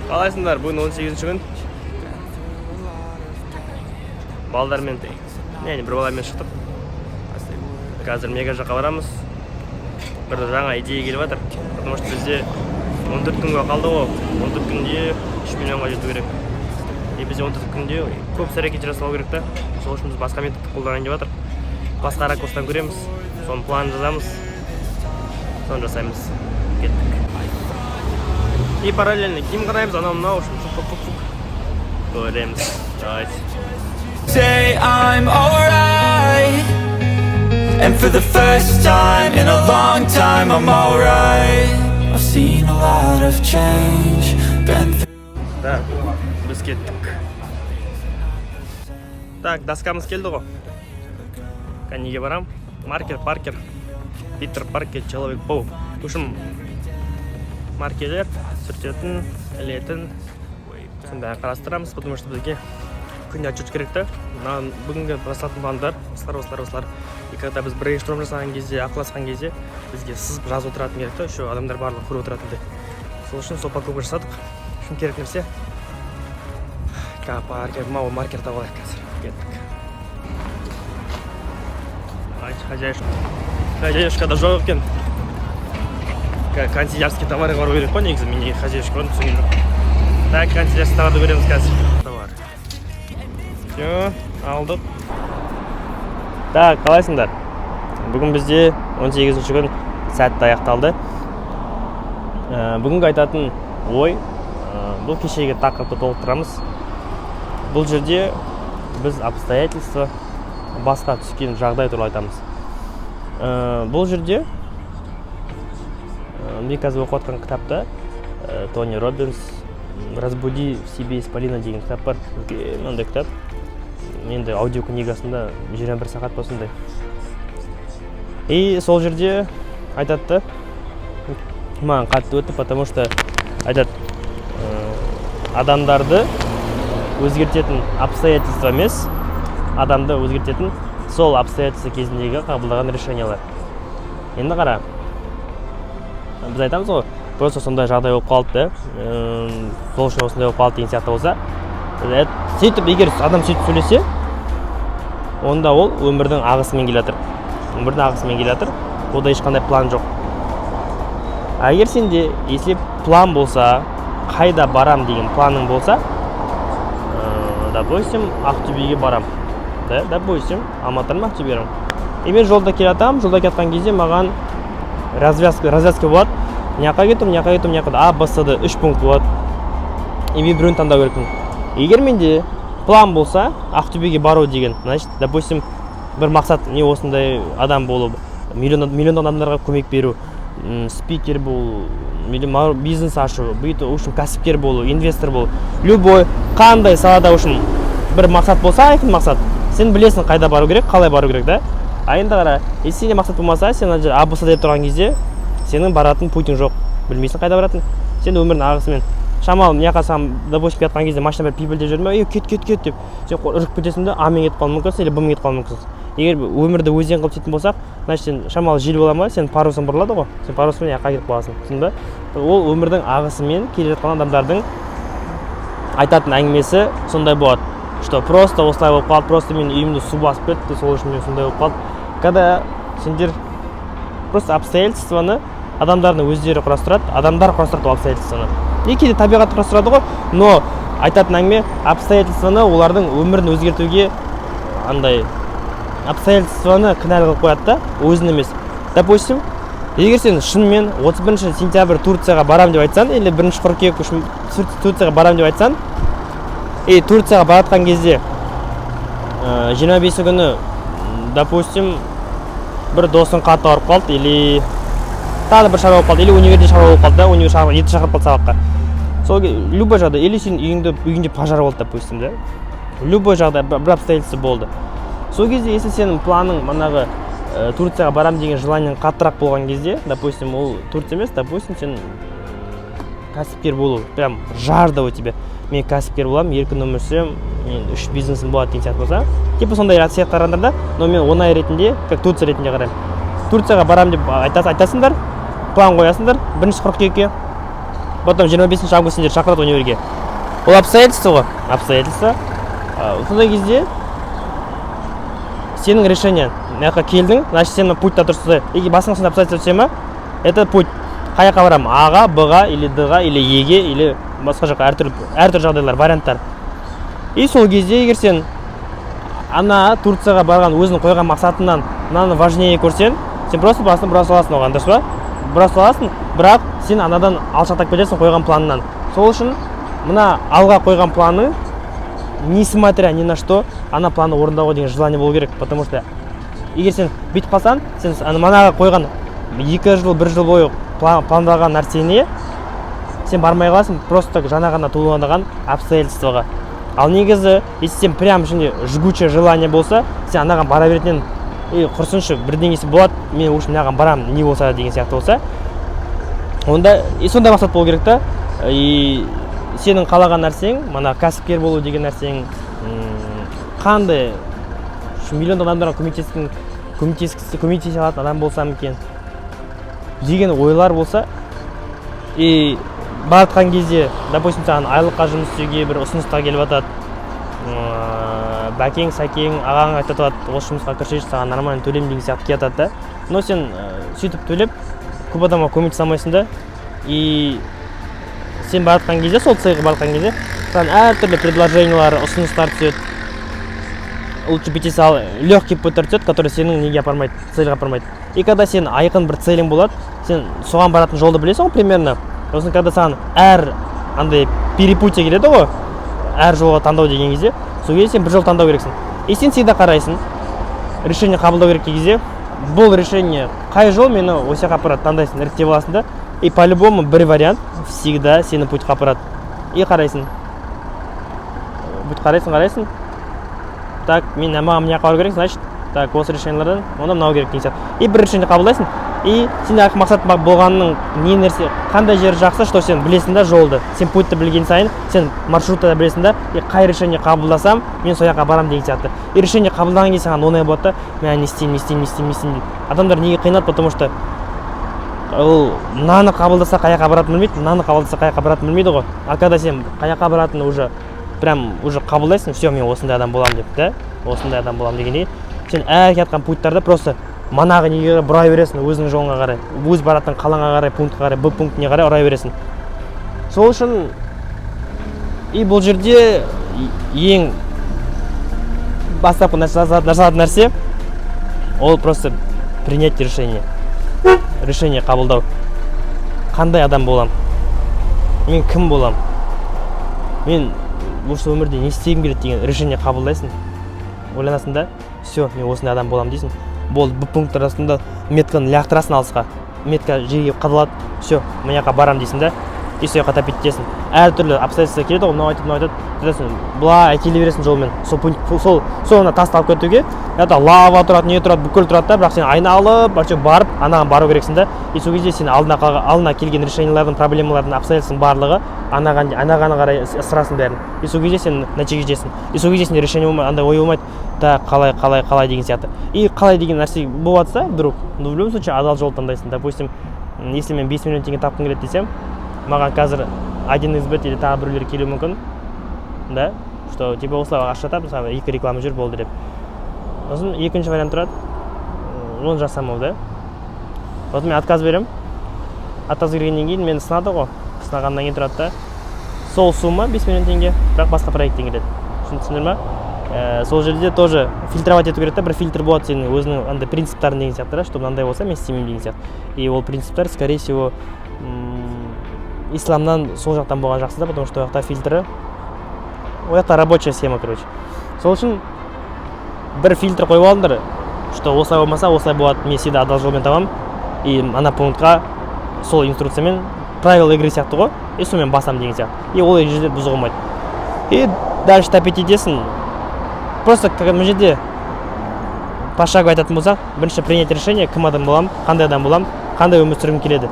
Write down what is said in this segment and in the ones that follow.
Қалайсыңдар? Бүгін 18-ші күн. Балдармен, бір баламен шықтық. Қазір мега жаққа барамыз. Бір жаңа идея келіп жатыр. Потому что бізде 14 күнге қалды ғой. 14 күнде 3 миллионға жету керек. Бізде 14 күнде көп әрекет жасау керек та. Сол үшін біз басқа методты қолданайын деп жатыр. Басқа ракурстан көреміз. Соны план жазамыз. Соны жасаймыз. Кеттік. И параллельно киім қараймыз, анау үшін фук-фук-фук көреміз. Давайте. Say I'm alright, and for the first time in a long time I'm alright. I've seen a lot of change, been through. Да, біз кеттік. Так, доскамыз келді ғой. Неге барам? Паркер, Питер Паркер, Человек-паук. Үшім маркерлер, сүртетін, ілетін, сондай қарастырамыз, потому что бізге күнде отчет керек та. Бүгінгі жасалатын пландар, осылар. И когда біз брейншторм жасаған кезде, ақылдасқан кезде, бізге сызып жазып отыратын керек та, еще адамдар барлығы көріп отыратындай. Сол үшін сол покупка жасадық. Үшін керек нәрсе. Маркер таба алайық қазір. Кеттік. Хозяюшкада жоқ екен. Канцелярский товары бару керек қой, негізі мен хозяюшка түсінген жоқ. Так, канцелярский товарды көреміз қазір. Товар. Все, алдық. Так, қалайсыңдар? Бүгін бізде 18-ші күн сәтті аяқталды. Бүгінгі айтатын ой, бұл кешегі тақырыпты толықтырамыз. Бұл жерде біз обстоятельства басқа түскен жағдай туралы айтамыз. Бұл жерде мен қазір оқып жатқан кітапта Тони Роббинс «Разбуди в себе исполина» деген кітап бар. Мынандай кітап. Менде аудиокнигасында 21 сағат болсындай. И сол жерде айтады, маған қатты өтті, потому что айтады, адамдарды өзгертетін обстоятельства емес, адамды өзгертетін сол обстоятельства кезіндегі қабылдаған решениялар. Енді қара, біз айтамыз ғой, просто сондай жағдай болып қалды, сол үшін осындай болып қалды деген сияқты болса, сөйтіп, егер адам сөйтіп сөйлесе, онда ол өмірдің ағысымен келатыр. Ода ешқандай план жоқ. А егер сенде, если план болса, қайда барам деген планың болса, допустим, Ақтөбеге барам. Допустим, Алматыдан Ақтөбеге барам. И мен жолда келатам, кеткен кезде маған развязка болады. Мына жаққа, А, Б, С, Д 3 пункт болады. И мен біреуін таңдау керекпін. Егер менде план болса, Ақтөбеге бару деген, значит, допустим, бір мақсат не осындай адам болу, миллион адамдарға көмек беру, спикер болу, бизнес ашу, үшін кәсіпкер болу, инвестор болу, любой қандай салада үшін бір мақсат болса, айқын мақсат, сен білесің қайда бару керек, қалай бару керек, да? А енді қара, если сенде мақсат болмаса, сен абыса деп тұрған кезде, сенің баратын путің жоқ, білмейсің қайда баратын, сен өмірдің ағысымен. Шамал, мына сам допустим жатқан кезде машина бір пипілдеп жүрме, кет деп. Сен үріп кетесің де, А-мен кетіп қалуың мүмкінсің, или Б-мен кетіп қалуың мүмкінсің. Егер өмірді өзен қылып сөйтетін болсақ, значит сен шамал жел бола ма, сен парусың бұрылады ғой. Сен паруспен жаққа кетіп қаласың. Түсіндің бе? Ол өмірдің ағысымен келе жатқан адамдардың айтатын әңгімесі сондай болады. Что просто осылай болып қалды, просто мен үйімді су басып кетті, сол үшін мен сондай болып қалды. Когда сендер просто обстоятельствоны адамдардың өздері құрастырады, адамдар құрастырады обстоятельствоны. Кейде табиғат құрастырады ғой, но айтатын әңгіме обстоятельствоны олардың өмірін өзгертуге андай обстоятельствоны кінәлі қылып қояды да, өзін емес. Допустим, егер сен шынымен 31 сентябрь Турцияға барам деп айтсан, или 1 қыркүйек Турцияға барам деп айтсан, и Турцияға баратқан кезде 25 күні, допустим, бір досың қатты ауырып қалды, или тағы бір шаруа болып қалды, или универде шаруа болып қалды, универде ерте шақырып қалды сабаққа. Сол любой жағдай, или сен үйіңде пожар болды, допустим, да? Любой жағдай, бір обстоятельство болды. Сол кезде, если сенің планың манағы Турцияға барам деген желаниең қаттырақ болған кезде, допустим, ол Турция емес, допустим, сен кәсіпкер болу, прям жажда у тебя. Мен кәсіпкер боламын, еркін өмір сүремін, мен 3 бизнесім болады деген сияқты болса, типа сондай сияқты қарағандарда, но мен оңай ретінде, как Турция ретінде қараймын. Турцияға барам деп айтасыңдар, план қоясыңдар, 1 қыркүйекке потом 25 август сендер шақырады универге. Ол обстоятельство ғой, обстоятельство. Сондай кезде сенің решениең, мына келдің, значит сен путьта тұрсың. Егер басыңа сондай обстоятельство түсе ма, это путь. Қай жаққа барамын? А-ға, Б-ға, или Д-ға, или Е-ге, или басқа жаққа әртүрлі жағдайлар, варианттар. И сол кезде егер сен ана Турцияға барған өзінің қойған мақсатынан мынаны важнее көрсең, сен просто басын бұра саласың оған, дұрыс па? Бұра саласың, бірақ сен анадан алшақтап кетесің қойған планынан. Сол үшін мына алға қойған планы, несмотря ни на что, ана планы орындауға деген желание болу керек, потому что егер сен бүйтіп қалсаң, сен манаға қойған 2 жыл, 1 жыл бойы пландалған нәрсене сен бармай қаласың, просто жаңа ғана туындаған обстоятельствоға. Ал негізі, если сен прям ішінде жгучее желание болса, сен анаған бара беретінен, құрсыншы, бірдеңесі болады, мен үшін мынаған барам, не болса деген сияқты болса, онда сондай мақсат болу керек та. И сенің қалаған нәрсең, мана кәсіпкер болу деген нәрсең, қандай миллион адамдарға көмектесе алатын адам болсам екен деген ойлар болса, и баратқан кезде, допустим, саған айлыққа жұмыс істеуге бір ұсынысқа келіп жатады, бәкең, сәкең, ағаң айтып жатады, осы жұмысқа кірсейші, саған нормально төлем деген сияқты келіп жатады да. Но сен сөйтіп төлеп, көп адамға көмектесе алмайсың да, и сен баратқан кезде, сол цехқа баратқан кезде, саған әртүрлі предложениялар, ұсыныстар түседі. Лучше пойти легкий путь түседі, который сенің неге апармайды, цельға апармайды. И когда сен айқын бір целің болады, сен соған баратын жолды білесің ғой примерно. Сосын когда саған әр андай перепутье келеді ғой, әр жолға таңдау деген кезде, сол кезде сен бір жол таңдау керексің. И сен всегда қарайсың, решение қабылдау керек кезде, бұл решение қай жол мені осы жаққа апарады, таңдайсың, іріктеп аласың да. И по-любому бір вариант всегда сені путьқа апарады. И қарайсың. Бүйтіп қарайсың. Так, мен маған мына жаққа бару керек, значит, так, осы решениялардан онда мынау керек деген сияқты. И бір решение қабылдайсың. И сенде мақсат болғанның не нәрсе, қандай жері жақсы, что сен білесің да жолды. Сен путьты білген сайын, сен маршрутты да білесің да, и қай решение қабылдасам, мен сол жаққа барам деген сияқты. И решение қабылдаған кезде саған оңай болады да, мен не істеймін. Адамдар неге қиналады, потому что ол мынаны қабылдаса қай жаққа баратынын білмейді, мынаны қабылдаса қай жаққа баратынын білмейді ғой. А когда сен қай жаққа баратынын уже қабылдайсың, все, мен осындай адам боламын деп, да? Осындай адам боламын дегенде, сен әр кеткен пункттарда просто манағы неге бұра бересің, өзінің жолыңа қарай, өз баратын қалаңа қарай, пунктқа қарай, Б пунктіне қарай ұра бересің. Сол үшін и бұл жерде ең бастапқы жасалатын нәрсе ол просто принять решение. Решение қабылдау. Қандай адам болам? Мен кім болам? Мен осы өмірде не істегім келеді деген решение қабылдайсың. Ойланасың да, все, мен осындай адам болам дейсің. Болды, бұл пункт арасында метканы лақтырасың алысқа. Метка жерге қадалады, все, мен жаққа барам дейсің да. И сол жаққа тапет дейсің. Әртүрлі обстоятельства келеді ғой, мынау айтады, былай келе бересің жолмен. Сол тасты алып кетуге, лава тұрады, не тұрады, бүкіл тұрады да, бірақ сен айналып, барып, анаған бару керексің да. И сол кезде сен алдына келген решениялардың, проблемалардың, обстоятельствың барлығы анаған қарай ысырасың бәрін. И сол кезде сен нәтижеге жетесің. И сол кезде сенде решение болмайды, андай ой болмайды. Да, қалай деген сияқты. И қалай деген нәрсе болып жатса, вдруг, в любом случае адал жол таңдайсың. Допустим, если мен 5 миллион теңге тапқым келеді десем, маған қазір 1xbet или тағы біреулер келуі мүмкін, да, что типа осылай ашатап, мысалы 2 реклама жүр болды деп. Сосын екінші вариант тұрады, оны жасамау, да. Вот мен отказ берем. Отказ бергеннен кейін мені сынады ғой. Сынағаннан кейін тұрады да. Сол сумма 5 миллион теңге, бірақ басқа проекттен келеді. Түсіндіңдер ма? Сол жерде тоже фильтровать ету керек та, бір фильтр болады сенің өзінің андай принциптарын деген сияқты, что мынандай болса мен істемеймін деген сияқты. И ол принциптар, скорее всего, исламнан сол жақтан болған жақсы да, потому что ол жақта фильтрі, ол жақта рабочая схема, короче. Сол үшін бір фильтр қойып алыңдар, что осылай болмаса осылай болады, мен всегда адал жолмен табам, и ана пунктқа сол инструкциямен правила игры сияқты ғой, и сонымен басам деген сияқты. И ол жерде бұзық болмайды. И дальше тапет етесің. Просто мына жерде пошагово айтатын болсақ, бірінші принять решение, кім адам болам, қандай адам болам, қандай өмір сүргім келеді.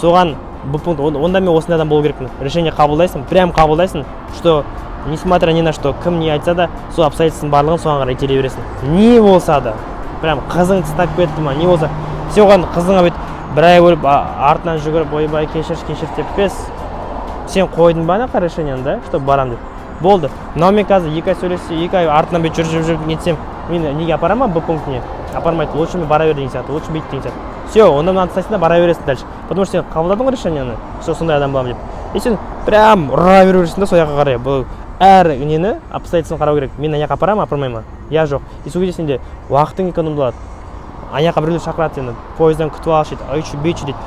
Соған бұл пункт, онда мен осындай адам болу керекпін. Решение қабылдайсың, прям қабылдайсың, что несмотря ни на что, кім не айтса да, сол обстоятельствың барлығын соған қарай итере бересің. Не болса да, прям қызың тастап кетті ма, не болса, сен оған қызыңа бүйтіп бір ай өліп, артынан жүгіріп, ойбай, кешір деп емес. сен қойдың ба ана решениені да, что барам деп. Болды. Мынау мен қазір 2 ай сөйлессе, 2 ай артынан бет жүріп нетсем, мен неге апарам Б пунктіне? Апармайды. Лучше мен бара бер деген сияқты, лучше бүйт деген сияқты. Все, онда мынаны тастайсың да бара бересің дальше. Потому что сен қабылдадың ғой решениені, что сондай адам боламын деп. И сен прям ұра бересің да сол жаққа қарай. Бұл әр нені обстоятельствоны қарау керек. Мен ана жаққа апарамын, апармаймын ма? Я жоқ. И сол кезде сенде уақытың экономдалады. Ана жаққа біреулер шақырады сені, пойыздан күтіп алшы дейді, айтшы бейтші дейді.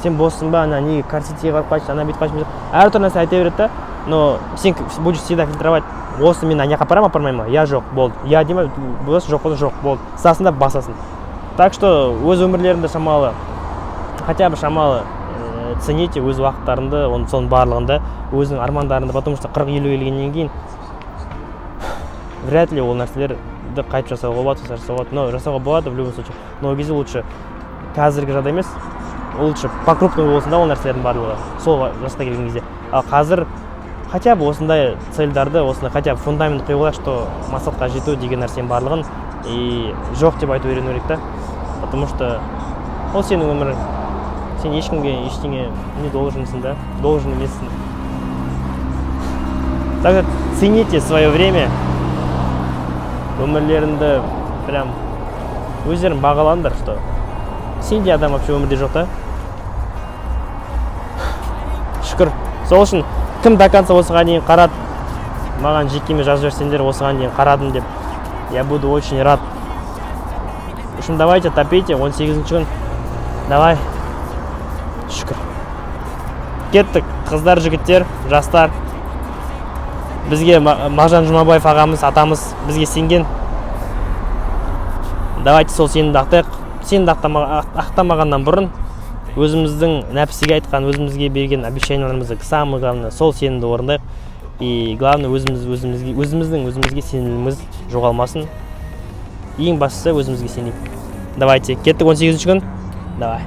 Сен боссың ба, ана неге корсетиге барып қайтшы, ана бүйтіп қайтшы. Әртүрлі нәрсе айта береді да, но сен будешь всегда фильтровать. Осы мен ана жаққа апарамын, апармаймын ма? Я жоқ, болды. Я деймін, болса жоқ болса жоқ, болды. Сасын да басасын. Так что өз өмірлерінде шамалы, хотя бы шамалы цените өз уақыттарында, соның барлығында, өзінің армандарында, потому что 40-50 келгеннен кейін вряд ли ол нәрселерді қайтып жасауға болады, но жасауға болады в любом случае. Но ол кезде лучше қазіргі жағдай емес, лучше по-крупному болсын да ол нәрселердің барлығы, сол жасқа келген кезде. Ал қазір хотя бы осындай цельдарды, осындай хотя бы фундамент қойып алайық, что мақсатқа жету деген нәрсенің барлығын и жоқ деп айту үйрену керек та. Потому что ол сенің өмірің. Сен ешкімге ештеңе не долженсың да, должен емессің. Так что цените свое время. Өмірлеріңді прям өздерің бағалаңдар, что сенде адам вообще өмірде жоқ та. Шүкір. Сол үшін кім до конца осыған дейін қарады, маған жекеме жазып жіберсеңдер осыған дейін қарадым деп, я буду очень рад. В общем, давайте топите, 18-ші күн. Давай. Шүкір. Кеттік, қыздар, жігіттер, жастар. Бізге Мағжан Жұмабаев ағамыз, атамыз бізге сенген. Давайте сол сенімді ақтайық. Сенімді ақтамағаннан бұрын өзіміздің нәпсіге айтқан, өзімізге берген обещанияларымызды самое главное сол сенімді орындайық. И главное өзімізге сеніміміз жоғалмасын. Ең бастысы өзімізге сенейік. Давайте, кеттік 18-ші күн. Давай.